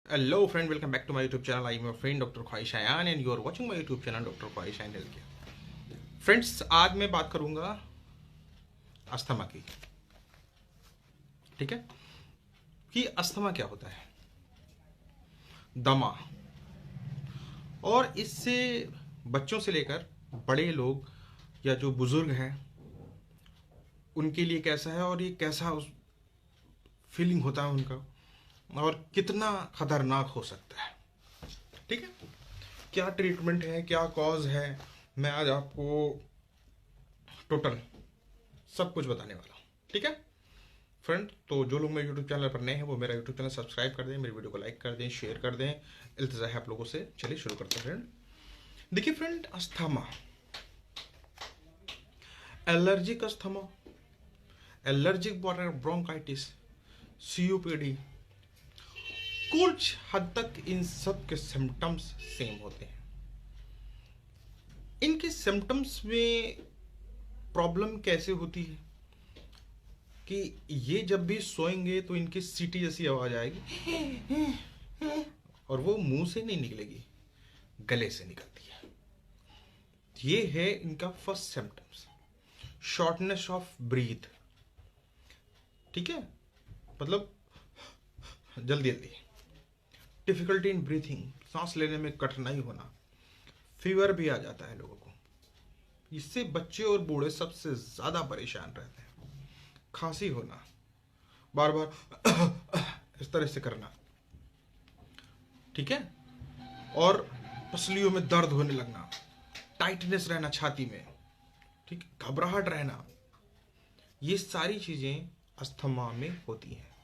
Hello friend, welcome back to my YouTube channel. I am your friend Dr. Khwahish Ayan and you are watching my YouTube channel Dr. Khwahish Ayan Healthcare. Friends, आज मैं बात करूंगा asthma की। ठीक है कि asthma क्या होता है, दमा, और इससे बच्चों से लेकर बड़े लोग या जो बुजुर्ग हैं उनके लिए कैसा है और ये कैसा फीलिंग होता है उनका और कितना खतरनाक हो सकता है। ठीक है, क्या ट्रीटमेंट है, क्या कॉज है, मैं आज आपको टोटल सब कुछ बताने वाला हूँ। ठीक है फ्रेंड, तो जो लोग मेरे यूट्यूब चैनल पर नए हैं वो मेरा यूट्यूब चैनल सब्सक्राइब कर दें, मेरी वीडियो को लाइक कर दें, शेयर कर दें। इल्तिजा है आप लोगों से। चलिए शुरू करते हैं फ्रेंड। देखिए friend, asthma, allergic asthma, allergic bronchitis, COPD, कुछ हद तक इन सब के सिम्टम्स सेम होते हैं। इनके सिम्टम्स में प्रॉब्लम कैसे होती है कि ये जब भी सोएंगे तो इनकी सीटी जैसी आवाज आएगी और वो मुंह से नहीं निकलेगी, गले से निकलती है। ये है इनका first symptoms, shortness of breath. ठीक है, मतलब जल्दी जल्दी, डिफिकल्टी इन ब्रीथिंग, सांस लेने में कठिनाई होना, फीवर भी आ जाता है लोगों को। इससे बच्चे और बूढ़े सबसे ज्यादा परेशान रहते हैं। खांसी होना, बार बार इस तरह से करना, ठीक है, और पसलियों में दर्द होने लगना, टाइटनेस रहना छाती में, ठीक, घबराहट रहना, ये सारी चीजें अस्थमा में होती हैं।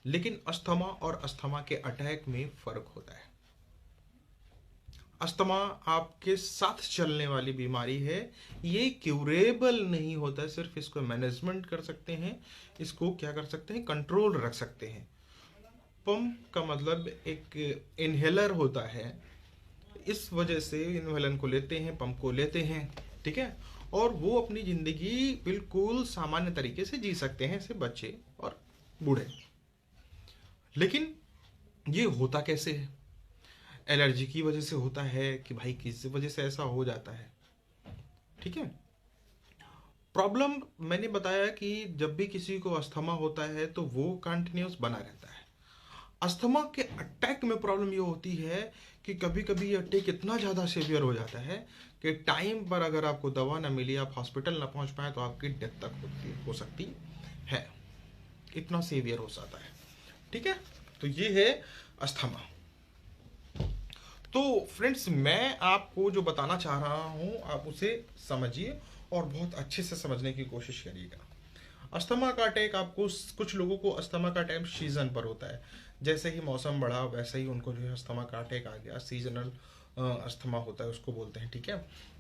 लेकिन अस्थमा और अस्थमा के अटैक में फर्क होता है। अस्थमा आपके साथ चलने वाली बीमारी है, ये क्यूरेबल नहीं होता है, सिर्फ इसको मैनेजमेंट कर सकते हैं, इसको क्या कर सकते हैं, कंट्रोल रख सकते हैं। पंप का मतलब एक इनहेलर होता है, इस वजह से इनहेलर को लेते हैं, पंप को लेते हैं, ठीक है, और वो अपनी जिंदगी बिल्कुल सामान्य तरीके से जी सकते हैं, ऐसे बच्चे और बूढ़े। लेकिन ये होता कैसे है? एलर्जी की वजह से होता है कि भाई किस वजह से ऐसा हो जाता है। ठीक है, प्रॉब्लम मैंने बताया कि जब भी किसी को अस्थमा होता है तो वो कंटिन्यूस बना रहता है। अस्थमा के अटैक में प्रॉब्लम ये होती है कि कभी कभी ये अटैक इतना ज़्यादा सीवियर हो जाता है कि टाइम पर अगर आपको दवा ना मिली, आप हॉस्पिटल ना पहुंच पाए तो आपकी डेथ तक हो सकती है। इतना सीवियर हो जाता है। ठीक है, तो ये है अस्थमा। तो फ्रेंड्स, मैं आपको जो बताना चाह रहा हूं आप उसे समझिए और बहुत अच्छे से समझने की कोशिश करिएगा। अस्थमा का अटैक आपको, कुछ लोगों को अस्थमा का अटैक सीजन पर होता है, जैसे ही मौसम बढ़ा वैसे ही उनको जो है अस्थमा का अटैक आ गया, सीजनल अस्थमा होता है उसको बोलते हैं। ठीक है,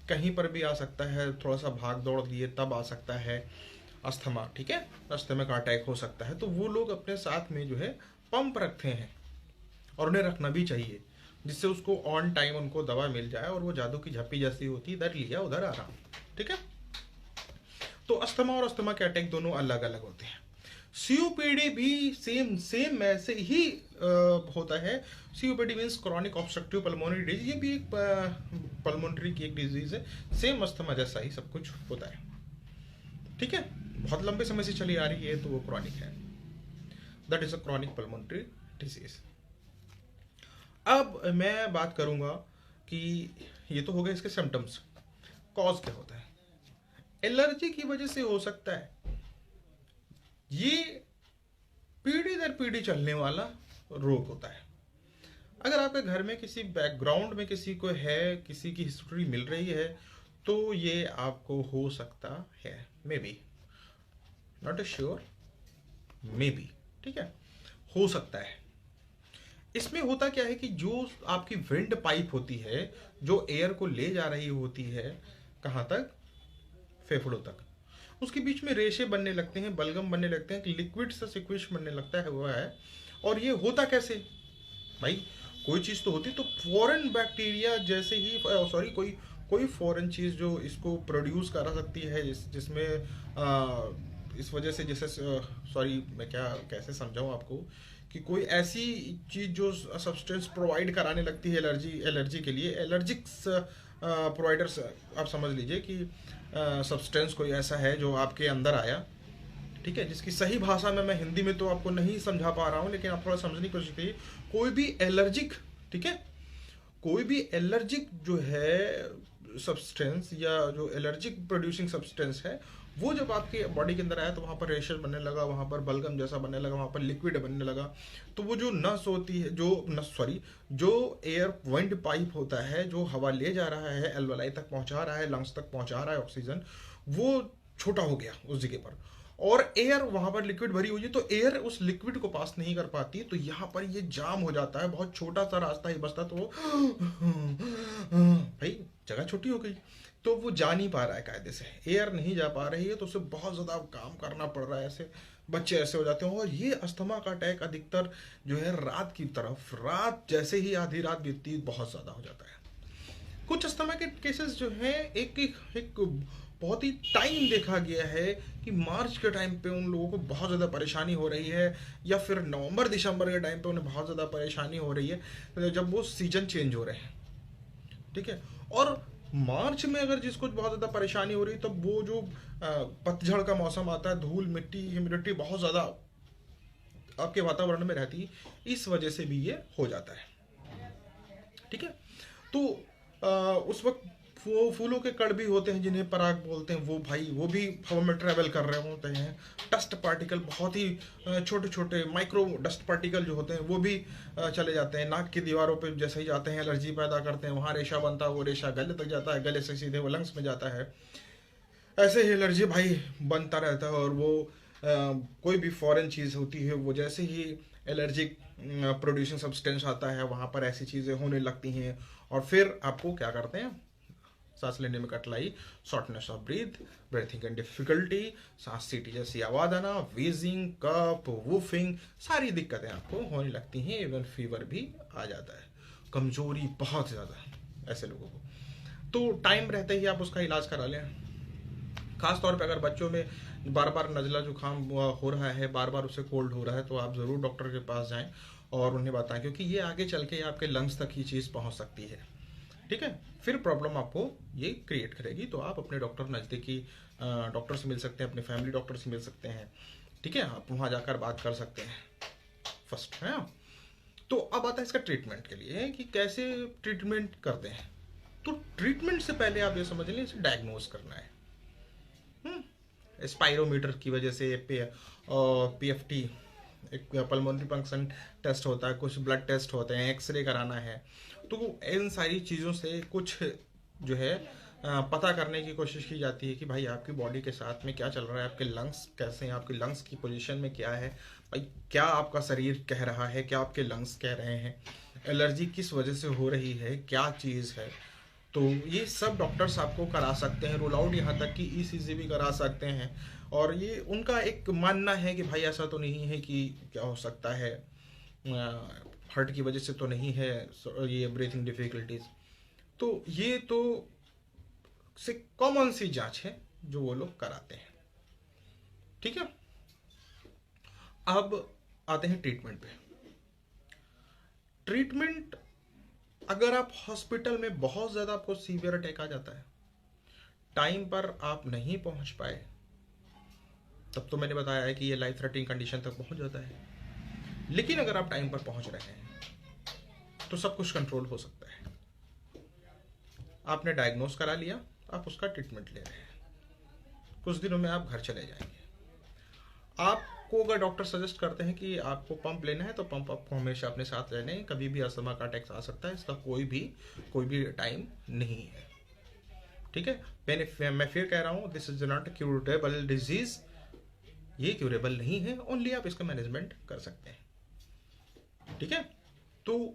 कहीं पर भी आ सकता है, थोड़ा सा भाग दौड़ दिए तब आ सकता है अस्थमा। ठीक है, अस्थमा का अटैक हो सकता है, तो वो लोग अपने साथ में जो है पंप रखते हैं और उन्हें रखना भी चाहिए, जिससे उसको ऑन टाइम उनको दवा मिल जाए और वो जादू की झप्पी जैसी होती है, इधर लिया उधर आराम। ठीक है, तो अस्थमा और अस्थमा के अटैक दोनों अलग अलग होते हैं। सीओपीडी भी सेम सेम ऐसे ही होता है। COPD means chronic obstructive pulmonary disease, ये भी एक पल्मोनरी की एक डिजीज है, सेम अस्थमा जैसा ही सब कुछ होता है। ठीक है, बहुत लंबे समय से चली आ रही है तो वो क्रॉनिक है, that is a chronic pulmonary disease. अब मैं बात करूंगा कि ये तो हो गए इसके सिम्टम्स, कॉज क्या होता है। एलर्जी की वजह से हो सकता है, ये पीढ़ी दर पीढ़ी चलने वाला रोग होता है। अगर आपके घर में किसी बैकग्राउंड में किसी को है, किसी की हिस्ट्री मिल रही है, तो ये आपको हो सकता है, may be, not a sure, may be. ठीक है, हो सकता है। इसमें होता क्या है कि जो आपकी विंड पाइप होती है, जो एयर को ले जा रही होती है, कहाँ तक, फेफड़ों तक, उसके बीच में रेशे बनने लगते हैं, बलगम बनने लगते हैं, कि लिक्विड सा सिक्विश बनने लगता है, हुआ है। और ये होता कैसे भाई, कोई चीज़ तो होती, तो फॉरेन बैक्टीरिया जैसे ही, सॉरी, कोई कोई फॉरेन चीज़ जो इसको प्रोड्यूस करा सकती है, जिसमें इस वजह से, जैसे, सॉरी मैं क्या कैसे समझाऊं आपको, कि कोई ऐसी चीज़ जो सब्सटेंस प्रोवाइड कराने लगती है एलर्जी के लिए, एलर्जिक्स प्रोवाइडर्स, आप समझ लीजिए कि सब्सटेंस कोई ऐसा है जो आपके अंदर आया, ठीक है, जिसकी सही भाषा में मैं हिंदी में तो आपको नहीं समझा पा रहा हूँ, लेकिन आप थोड़ा समझने की कोशिश करिए। कोई भी एलर्जिक, ठीक है, कोई भी एलर्जिक जो है सब्सटेंस या जो एलर्जिक प्रोड्यूसिंग सब्सटेंस है, वो जब आपके बॉडी के अंदर आया तो वहाँ पर रेशर बनने लगा, वहाँ पर बलगम जैसा बनने लगा, वहाँ पर लिक्विड बनने लगा। तो वो जो नस होती है, जो एयर विंड पाइप होता है, जो हवा ले जा रहा है, एल्वलाई तक पहुँचा रहा है, लंग्स तक पहुँचा रहा है ऑक्सीजन, वो छोटा हो गया उस जगह पर, और एयर वहां पर लिक्विड भरी हुई है, तो एयर उस लिक्विड को पास नहीं कर पाती, तो यहाँ पर ये जाम हो जाता है, बहुत छोटा सा रास्ता ही बचता, तो भाई जगह छोटी हो गई, तो वो जा नहीं पा रहा है कायदे से, एयर नहीं जा पा रही है, तो उसे बहुत ज़्यादा काम करना पड़ रहा है, ऐसे बच्चे ऐसे हो जाते हैं। और ये अस्थमा का अटैक अधिकतर जो है रात की तरफ, रात जैसे ही आधी रात बीतती बहुत ज़्यादा हो जाता है। कुछ अस्थमा के केसेस जो हैं, एक बहुत ही टाइम देखा गया है कि मार्च के टाइम पे उन लोगों को बहुत ज़्यादा परेशानी हो रही है, या फिर नवंबर दिसंबर के टाइम पे उन्हें बहुत ज़्यादा परेशानी हो रही है, जब वो सीजन चेंज हो रहे हैं, ठीक है। और मार्च में अगर जिसको बहुत ज़्यादा परेशानी हो रही है, तब वो जो पतझड़ का मौसम आता है, धूल मिट्टी ह्यूमिडिटी बहुत ज़्यादा आपके वातावरण में रहती है, इस वजह से भी ये हो जाता है, ठीक है। तो उस वक्त वो फूलों के कण भी होते हैं जिन्हें पराग बोलते हैं, वो भाई वो भी हवा में ट्रेवल कर रहे होते हैं। डस्ट पार्टिकल, बहुत ही छोटे छोटे माइक्रो डस्ट पार्टिकल जो होते हैं, वो भी चले जाते हैं नाक की दीवारों पे, जैसे ही जाते हैं एलर्जी पैदा करते हैं, वहाँ रेशा बनता है, वो रेशा गले तक जाता है, गले से सीधे वो लंग्स में जाता है, ऐसे ही एलर्जी भाई बनता रहता है। और वो कोई भी फॉरेन चीज़ होती है, वो जैसे ही एलर्जिक प्रोड्यूसिंग सब्सटेंस आता है, वहाँ पर ऐसी चीज़ें होने लगती हैं, और फिर आपको क्या करते हैं, सांस लेने में कठिनाई, shortness of breathing and difficulty, सांस सीटी जैसी आवाज आना, वीजिंग, कफ, वूफिंग, सारी दिक्कतें आपको होने लगती हैं। इवन फीवर भी आ जाता है, कमजोरी बहुत ज़्यादा ऐसे लोगों को। तो टाइम रहते ही आप उसका इलाज करा लें। खास तौर पे अगर बच्चों में बार बार नज़ला जुकाम हो रहा है, बार बार उसे कोल्ड हो रहा है, तो आप ज़रूर डॉक्टर के पास जाएं और उन्हें बताएं, क्योंकि ये आगे चल के आपके लंग्स तक ये चीज़ पहुंच सकती है, ठीक है। फिर प्रॉब्लम आपको ये क्रिएट करेगी। तो आप अपने डॉक्टर, नज़दीकी डॉक्टर से मिल सकते हैं, अपने फैमिली डॉक्टर से मिल सकते हैं, ठीक है, आप वहाँ जाकर बात कर सकते हैं फर्स्ट, है। तो अब आता है इसका ट्रीटमेंट के लिए कि कैसे ट्रीटमेंट करते हैं। तो ट्रीटमेंट से पहले आप ये समझ लें, इसे डायग्नोज करना है। स्पाइरोमीटर की वजह से PFT, एक पल्मोनरी फंक्शन टेस्ट होता है, कुछ ब्लड टेस्ट होते हैं, एक्सरे कराना है। तो इन सारी चीज़ों से कुछ जो है पता करने की कोशिश की जाती है कि भाई आपकी बॉडी के साथ में क्या चल रहा है, आपके लंग्स कैसे हैं, आपके लंग्स की पोजीशन में क्या है, भाई क्या आपका शरीर कह रहा है, क्या आपके लंग्स कह रहे हैं, एलर्जी किस वजह से हो रही है, क्या चीज़ है। तो ये सब डॉक्टर्स आपको करा सकते हैं, रोल आउट यहाँ तक कि ECG भी करा सकते हैं। और ये उनका एक मानना है कि भाई ऐसा तो नहीं है कि क्या हो सकता है, हार्ट की वजह से तो नहीं है ये ब्रीथिंग डिफिकल्टीज। तो ये तो से कॉमन सी जांच है जो वो लोग कराते हैं, ठीक है। अब आते हैं ट्रीटमेंट पे। ट्रीटमेंट, अगर आप हॉस्पिटल में बहुत ज़्यादा आपको सीवियर अटैक आ जाता है, टाइम पर आप नहीं पहुंच पाए, तब तो मैंने बताया है कि ये लाइफ थ्रेटनिंग कंडीशन तक पहुंच जाता है। लेकिन अगर आप टाइम पर पहुंच रहे हैं तो सब कुछ कंट्रोल हो सकता है। आपने डायग्नोस करा लिया, आप उसका ट्रीटमेंट ले रहे हैं, कुछ दिनों में आप घर चले जाएंगे। आपको अगर डॉक्टर सजेस्ट करते हैं कि आपको पंप लेना है, तो पंप आपको हमेशा अपने साथ रहने, कभी भी अस्थमा का अटैक आ सकता है, इसका कोई भी टाइम नहीं है, ठीक है। मैं फिर कह रहा हूँ, this is not curable disease, ये क्यूरेबल नहीं है, ओनली आप इसका मैनेजमेंट कर सकते हैं, ठीक है। तो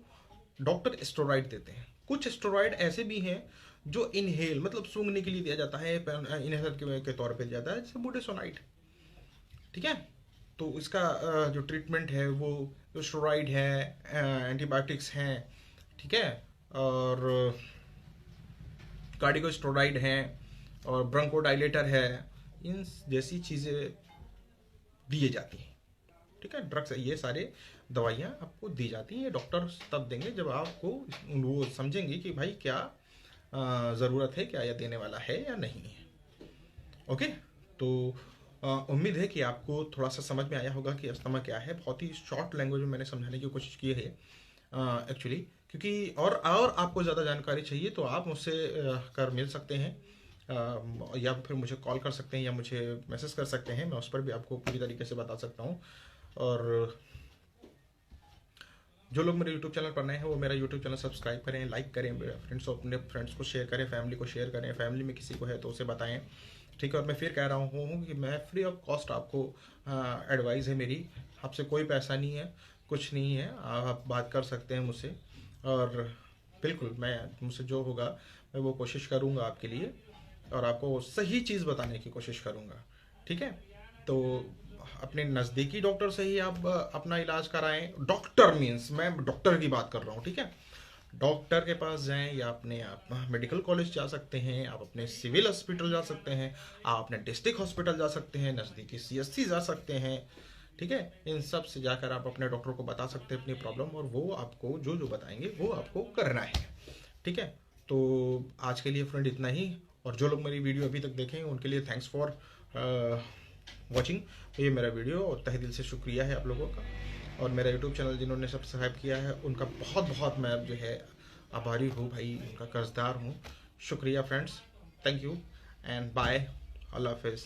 डॉक्टर स्टेरॉइड देते हैं। कुछ स्टेरॉइड ऐसे भी हैं जो इनहेल, मतलब सूंघने के लिए दिया जाता है, इनहेलर के तौर पे दिया जाता है, जैसे बुडेसोनाइड, ठीक है। तो इसका जो ट्रीटमेंट है वो जो स्टेरॉइड है, एंटीबायोटिक्स हैं, ठीक है, और कार्डिकोस्टेरॉइड हैं, और ब्रोंकोडाइलेटर है, इन जैसी चीज़ें दिए जाती हैं, ठीक है। ड्रग्स ये सारे दवाइयाँ आपको दी जाती हैं। ये डॉक्टर तब देंगे जब आपको वो समझेंगे कि भाई क्या ज़रूरत है, क्या यह देने वाला है या नहीं है। ओके, तो उम्मीद है कि आपको थोड़ा सा समझ में आया होगा कि अस्थमा क्या है। बहुत ही शॉर्ट लैंग्वेज में मैंने समझाने की कोशिश की है एक्चुअली, क्योंकि और आपको ज़्यादा जानकारी चाहिए तो आप मुझसे कर मिल सकते हैं, या फिर मुझे कॉल कर सकते हैं या मुझे मैसेज कर सकते हैं। मैं उस पर भी आपको पूरी तरीके से बता सकता हूँ। और जो लोग मेरे यूट्यूब चैनल पर नए हैं वो मेरा यूट्यूब चैनल सब्सक्राइब करें, लाइक करें, अपने फ्रेंड्स को शेयर करें, फैमिली को शेयर करें, फैमिली में किसी को है तो उसे बताएं। ठीक है, और मैं फिर कह रहा हूँ कि मैं फ्री ऑफ कॉस्ट आपको एडवाइस है मेरी, आपसे कोई पैसा नहीं है, कुछ नहीं है, आप बात कर सकते हैं मुझसे। और बिल्कुल मैं मुझसे जो होगा मैं वो कोशिश करूँगा आपके लिए, और आपको सही चीज़ बताने की कोशिश करूँगा। ठीक है, तो अपने नज़दीकी डॉक्टर से ही आप अपना इलाज कराएं। डॉक्टर मीन्स मैं डॉक्टर की बात कर रहा हूँ। ठीक है, डॉक्टर के पास जाएं, या अपने आप मेडिकल कॉलेज जा सकते हैं, आप अपने सिविल हॉस्पिटल जा सकते हैं, आप अपने डिस्ट्रिक्ट हॉस्पिटल जा सकते हैं, नज़दीकी CSC जा सकते हैं। ठीक है, इन सब से जाकर आप अपने डॉक्टर को बता सकते हैं अपनी प्रॉब्लम, और वो आपको जो जो बताएंगे वो आपको करना है। ठीक है, तो आज के लिए फ्रेंड इतना ही। और जो लोग मेरी वीडियो अभी तक देखें उनके लिए थैंक्स फॉर वॉचिंग ये मेरा वीडियो, और तहे दिल से शुक्रिया है आप लोगों का। और मेरा यूट्यूब चैनल जिन्होंने सब्सक्राइब किया है उनका बहुत बहुत मैं जो है आभारी हूँ भाई, उनका कर्जदार हूँ। शुक्रिया friends, thank you and bye, अल्लाह हाफिज़।